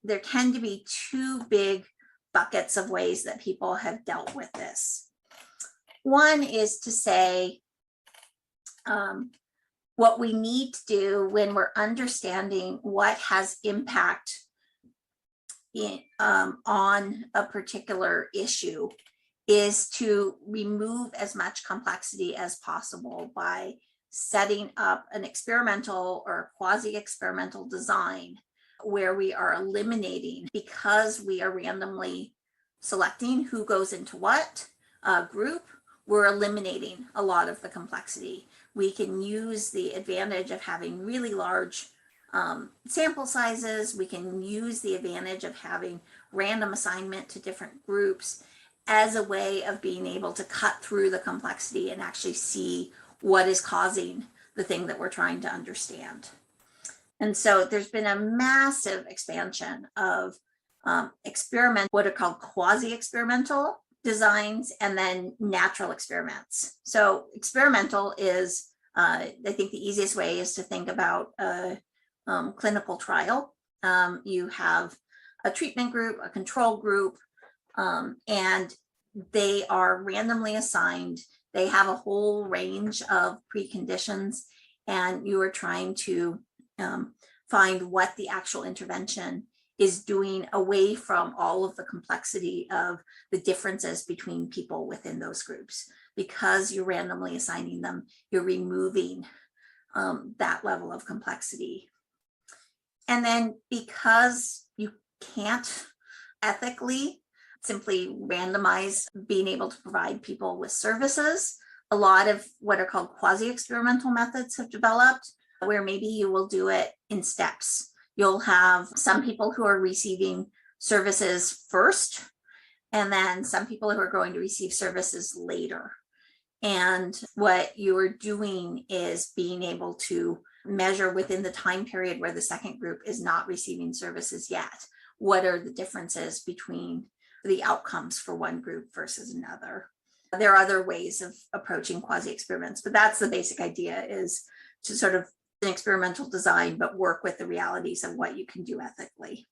there tend to be two big buckets of ways that people have dealt with this. One is to say, what we need to do when we're understanding what has impact on a particular issue is to remove as much complexity as possible by setting up an experimental or quasi-experimental design where we are eliminating, because we are randomly selecting who goes into what group, we're eliminating a lot of the complexity. We can use the advantage of having really large sample sizes. We can use the advantage of having random assignment to different groups as a way of being able to cut through the complexity and actually see what is causing the thing that we're trying to understand. And so there's been a massive expansion of what are called quasi-experimental designs, and then natural experiments. So experimental is, I think the easiest way is to think about a clinical trial. You have a treatment group, a control group, and they are randomly assigned. They have a whole range of preconditions, and you are trying to find what the actual intervention is doing away from all of the complexity of the differences between people within those groups. Because you're randomly assigning them, you're removing that level of complexity. And then because you can't ethically simply randomize being able to provide people with services, a lot of what are called quasi-experimental methods have developed, where maybe you will do it in steps. You'll have some people who are receiving services first, and then some people who are going to receive services later. And what you are doing is being able to measure within the time period where the second group is not receiving services yet, what are the differences between the outcomes for one group versus another. There are other ways of approaching quasi-experiments, but that's the basic idea, is to sort of an experimental design, but work with the realities of what you can do ethically.